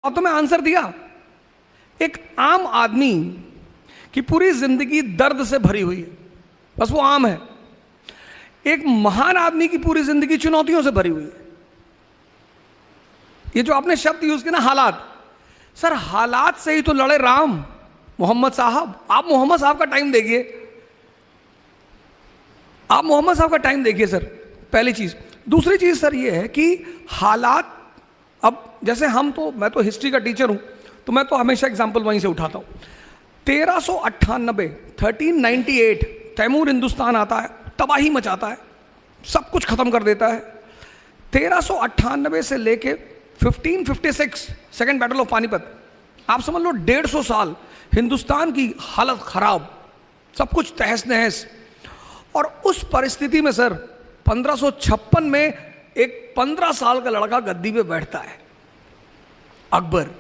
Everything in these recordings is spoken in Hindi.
अब तो मैं आंसर दिया। एक आम आदमी की पूरी जिंदगी दर्द से भरी हुई है, बस वो आम है। एक महान आदमी की पूरी जिंदगी चुनौतियों से भरी हुई है। ये जो आपने शब्द यूज किया ना, हालात, सर हालात से ही तो लड़े राम, मोहम्मद साहब। आप मोहम्मद साहब का टाइम देखिए, आप मोहम्मद साहब का टाइम देखिए सर, पहली चीज। दूसरी चीज सर ये है कि हालात, अब जैसे हम तो, मैं तो हिस्ट्री का टीचर हूं, तो मैं तो हमेशा एग्जाम्पल वहीं से उठाता हूं। 1398 1398 तैमूर हिंदुस्तान आता है, तबाही मचाता है, सब कुछ खत्म कर देता है। 1398 से लेके 1556 सेकेंड बैटल ऑफ पानीपत, आप समझ लो 150 साल हिंदुस्तान की हालत खराब, सब कुछ तहस नहस। और उस परिस्थिति में सर 1556 में एक 15 साल का लड़का गद्दी पे बैठता है, अकबर।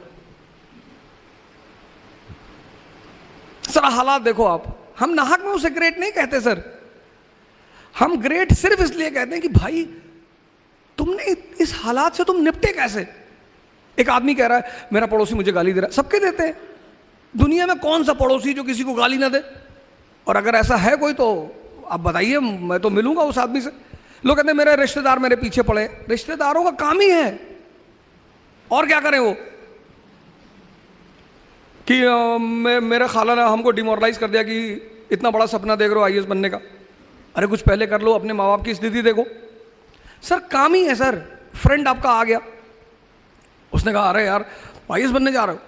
सर हालात देखो आप, हम नाहक में उसे ग्रेट नहीं कहते सर, हम ग्रेट सिर्फ इसलिए कहते हैं कि भाई तुमने इस हालात से तुम निपटे कैसे। एक आदमी कह रहा है मेरा पड़ोसी मुझे गाली दे रहा है, सबके देते हैं दुनिया में, कौन सा पड़ोसी जो किसी को गाली ना दे। और अगर ऐसा है कोई तो आप बताइए, मैं तो मिलूंगा उस आदमी से। लोग कहते हैं मेरे रिश्तेदार मेरे पीछे पड़े, रिश्तेदारों का काम ही है, और क्या करें वो, कि मेरे खाला ने हमको डिमोरलाइज कर दिया कि इतना बड़ा सपना देख रहे हो आईएएस बनने का, अरे कुछ पहले कर लो, अपने माँ बाप की स्थिति देखो। सर काम ही है सर। फ्रेंड आपका आ गया, उसने कहा अरे यार आईएएस बनने जा रहे हो,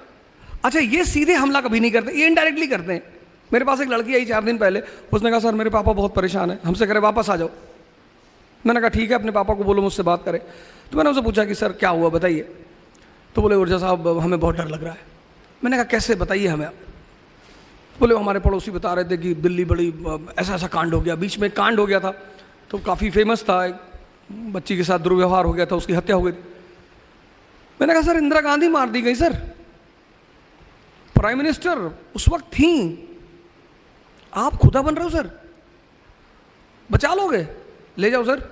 अच्छा ये सीधे हमला कभी नहीं करते, ये इनडायरेक्टली करते हैं। मेरे पास एक लड़की आई 4 दिन पहले, उसने कहा सर मेरे पापा बहुत परेशान है, हमसे करे वापस आ जाओ। मैंने कहा ठीक है, अपने पापा को बोलो मुझसे बात करें। तो मैंने उनसे पूछा कि सर क्या हुआ बताइए। तो बोले ऊर्जा साहब हमें बहुत डर लग रहा है। मैंने कहा कैसे बताइए हमें आप। बोले हमारे पड़ोसी बता रहे थे कि दिल्ली बड़ी ऐसा ऐसा कांड हो गया, बीच में कांड हो गया था तो काफ़ी फेमस था, एक बच्ची के साथ दुर्व्यवहार हो गया था, उसकी हत्या हो गई थी। मैंने कहा सर इंदिरा गांधी मार दी गई सर, प्राइम मिनिस्टर उस वक्त थी, आप खुदा बन रहे हो सर, बचा लोगे, ले जाओ सर।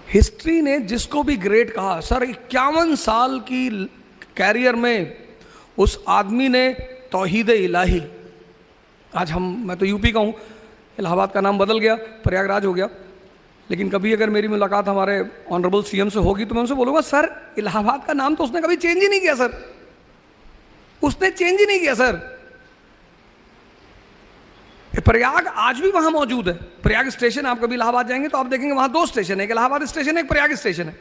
हिस्ट्री ने जिसको भी ग्रेट कहा सर, 51 साल की कैरियर में उस आदमी ने तौहीद इलाही, आज मैं तो यूपी का हूँ, इलाहाबाद का नाम बदल गया, प्रयागराज हो गया, लेकिन कभी अगर मेरी मुलाकात हमारे ऑनरेबल सीएम से होगी तो मैं उनसे बोलूँगा सर इलाहाबाद का नाम तो उसने कभी चेंज ही नहीं किया सर, उसने चेंज ही नहीं किया सर। प्रयाग आज भी वहां मौजूद है, प्रयाग स्टेशन, आप कभी इलाहाबाद जाएंगे तो आप देखेंगे वहां 2 स्टेशन है, एक इलाहाबाद स्टेशन है, एक प्रयाग स्टेशन है।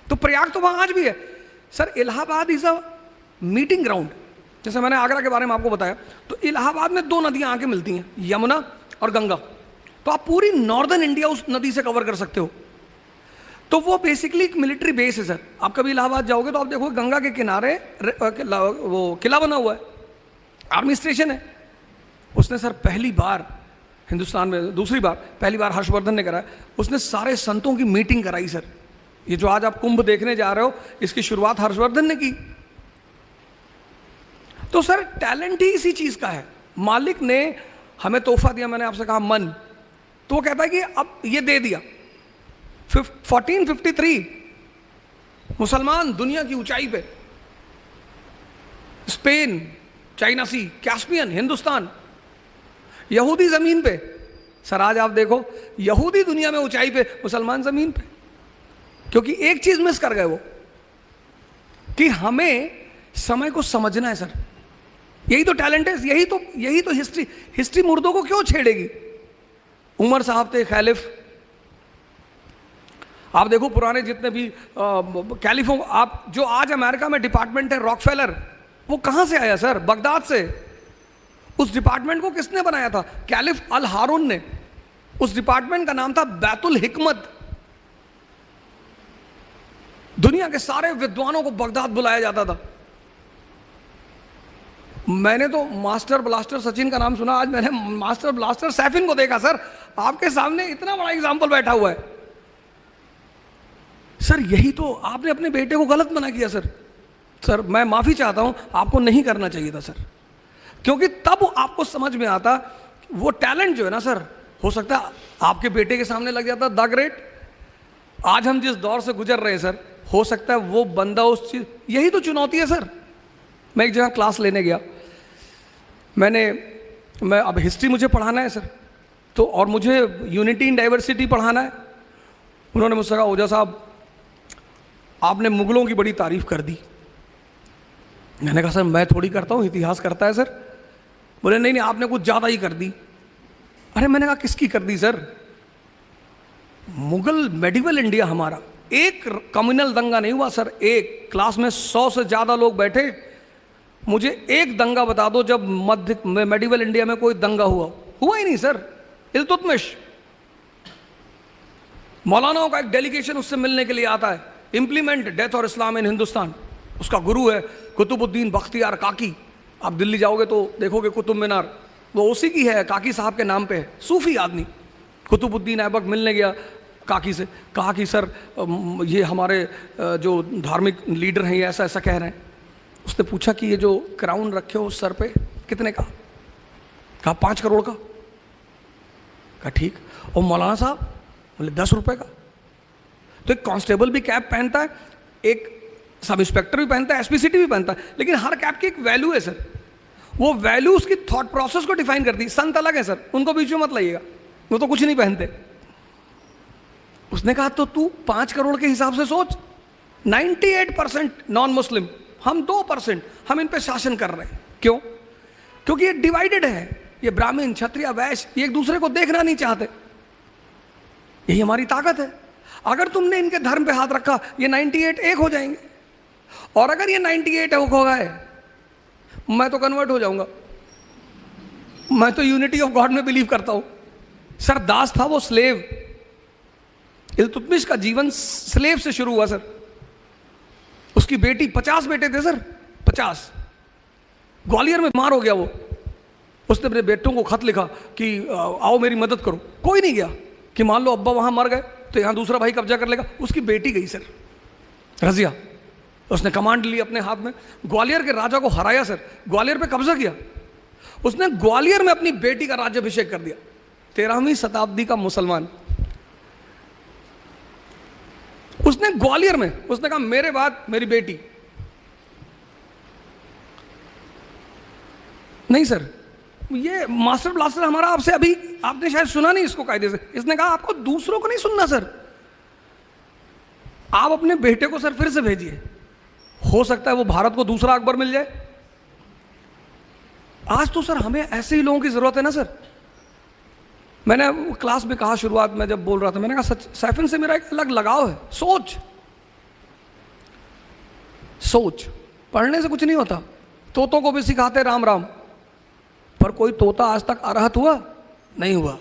तो प्रयाग तो वहां आज भी है sir. Allahabad is a meeting ground, जैसे मैंने आगरा के बारे में आपको बताया, तो इलाहाबाद में 2 नदियां आके मिलती हैं, यमुना और गंगा। तो आप पूरी नॉर्दर्न इंडिया उस नदी से कवर कर सकते हो। तो वो बेसिकली एक मिलिट्री बेस है सर। आप कभी इलाहाबाद जाओगे तो आप देखोगे गंगा के किनारे वो किला बना हुआ है, आर्मी स्टेशन है। उसने सर पहली बार हिंदुस्तान में, दूसरी बार, पहली बार हर्षवर्धन ने कराया, उसने सारे संतों की मीटिंग कराई सर। ये जो आज आप कुंभ देखने जा रहे हो, इसकी शुरुआत हर्षवर्धन ने की। तो सर टैलेंट ही इसी चीज का है। मालिक ने हमें तोहफा दिया, मैंने आपसे कहा मन, तो वो कहता है कि अब ये दे दिया। 1453 मुसलमान दुनिया की ऊंचाई पे, स्पेन, चाइना सी, कैस्पियन, हिंदुस्तान, यहूदी जमीन पे। सर आज आप देखो यहूदी दुनिया में ऊंचाई पे, मुसलमान जमीन पे। क्योंकि एक चीज मिस कर गए वो, कि हमें समय को समझना है सर। यही तो टैलेंट है, यही तो हिस्ट्री मुर्दों को क्यों छेड़ेगी। उमर साहब थे खैलिफ, आप देखो पुराने जितने भी कैलिफों, आप जो आज अमेरिका में डिपार्टमेंट है रॉकफेलर, वो कहां से आया सर? बगदाद से। उस डिपार्टमेंट को किसने बनाया था? कैलिफ अल हारून ने। उस डिपार्टमेंट का नाम था बैतुल हिकमत। दुनिया के सारे विद्वानों को बगदाद बुलाया जाता था। मैंने तो मास्टर ब्लास्टर सचिन का नाम सुना, आज मैंने मास्टर ब्लास्टर सैफिन को देखा सर। आपके सामने इतना बड़ा एग्जाम्पल बैठा हुआ है सर। यही तो आपने अपने बेटे को गलत मना किया सर। सर मैं माफी चाहता हूं, आपको नहीं करना चाहिए था सर, क्योंकि तब आपको समझ में आता वो टैलेंट जो है ना सर, हो सकता है आपके बेटे के सामने लग जाता द ग्रेट। आज हम जिस दौर से गुजर रहे हैं सर, हो सकता है वो बंदा उस चीज, यही तो चुनौती है सर। मैं एक जगह क्लास लेने गया, मैं अब हिस्ट्री मुझे पढ़ाना है सर, तो और मुझे यूनिटी इन डाइवर्सिटी पढ़ाना है। उन्होंने मुझसे कहा, ओझा साहब आपने मुगलों की बड़ी तारीफ कर दी। मैंने कहा सर मैं थोड़ी करता हूँ, इतिहास करता है सर। बोले नहीं नहीं आपने कुछ ज़्यादा ही कर दी। अरे मैंने कहा किसकी कर दी सर? मुगल मेडिवल इंडिया हमारा, एक कम्युनल दंगा नहीं हुआ सर। एक क्लास में 100 से ज़्यादा लोग बैठे, मुझे एक दंगा बता दो जब मध्य मेडिवल इंडिया में कोई दंगा हुआ ही नहीं सर। इल्तुतमिश, मौलानाओं का एक डेलीगेशन उससे मिलने के लिए आता है, इम्प्लीमेंट डेथ और इस्लाम इन हिंदुस्तान। उसका गुरु है कुतुबुद्दीन बख्तियार काकी। आप दिल्ली जाओगे तो देखोगे कुतुब मीनार, वो उसी की है, काकी साहब के नाम पे है। सूफी आदमी कुतुबुद्दीन ऐबक मिलने गया काकी से, कहा कि सर ये हमारे जो धार्मिक लीडर हैं ये ऐसा ऐसा कह रहे हैं। उसने पूछा कि ये जो क्राउन रखे हो सर पे कितने का? कहा 5 करोड़ का। कहा ठीक। और मौलाना साहब? बोले 10 रुपए का। तो एक कांस्टेबल भी कैप पहनता है, एक सब इंस्पेक्टर भी पहनता है, एसपीसीटी भी पहनता है, लेकिन हर कैप की एक वैल्यू है सर। वो वैल्यू उसकी थॉट प्रोसेस को डिफाइन करती है। संत अलग है सर, उनको बीच में मत लाइएगा, वो तो कुछ नहीं पहनते। उसने कहा तो तू 5 करोड़ के हिसाब से सोच, 98% नॉन मुस्लिम, हम 2%, हम इन पे शासन कर रहे हैं। क्यों? क्योंकि ये डिवाइडेड है, ये ब्राह्मण क्षत्रिय वैश्य, ये एक दूसरे को देखना नहीं चाहते। यही हमारी ताकत है। अगर तुमने इनके धर्म पे हाथ रखा, ये 98 एक हो जाएंगे, और अगर ये 98 एक हो गए, मैं तो कन्वर्ट हो जाऊंगा। मैं तो यूनिटी ऑफ गॉड में बिलीव करता हूं। सर दास था वो स्लेव, इल्तुतमिश का जीवन स्लेव से शुरू हुआ सर। उसकी बेटी, 50 बेटे थे सर, 50। ग्वालियर में बीमार हो गया वो। उसने अपने बेटों को खत लिखा कि आओ मेरी मदद करो। कोई नहीं गया कि मान लो अब्बा वहां मर गए तो यहां दूसरा भाई कब्जा कर लेगा। उसकी बेटी गई सर, रजिया। उसने कमांड ली अपने हाथ में, ग्वालियर के राजा को हराया सर, ग्वालियर पे कब्जा किया। उसने ग्वालियर में अपनी बेटी का राज्याभिषेक कर दिया। 13वीं शताब्दी का मुसलमान, उसने ग्वालियर में, उसने कहा मेरे बाद मेरी बेटी। नहीं सर, ये मास्टर ब्लास्टर हमारा आपसे अभी आपने शायद सुना नहीं इसको कायदे से। इसने कहा आपको दूसरों को नहीं सुनना सर, आप अपने बेटे को सर फिर से भेजिए, हो सकता है वो भारत को दूसरा अकबर मिल जाए। आज तो सर हमें ऐसे ही लोगों की जरूरत है ना सर। मैंने क्लास में कहा, शुरुआत में जब बोल रहा था, मैंने कहा सैफिन से मेरा एक अलग लगाव है। सोच पढ़ने से कुछ नहीं होता। तोतों को भी सिखाते राम राम, पर कोई तोता आज तक अरहत हुआ नहीं हुआ।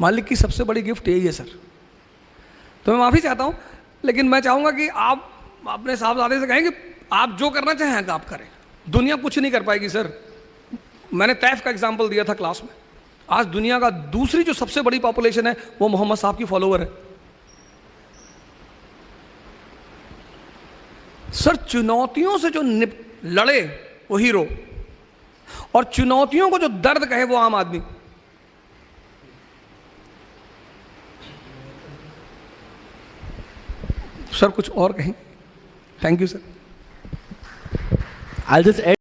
मालिक की सबसे बड़ी गिफ्ट यही है सर। तो मैं माफी चाहता हूं, लेकिन मैं चाहूंगा कि आप अपने साहबजादे से कहें कि आप जो करना चाहें आप करें, दुनिया कुछ नहीं कर पाएगी सर। मैंने तैफ का एग्जाम्पल दिया था क्लास में। आज दुनिया का दूसरी जो सबसे बड़ी पॉपुलेशन है वो मोहम्मद साहब की फॉलोवर है सर। चुनौतियों से जो लड़े वो हीरो, और चुनौतियों को जो दर्द कहे वो आम आदमी। सर कुछ और कहें? Thank you sir. I'll just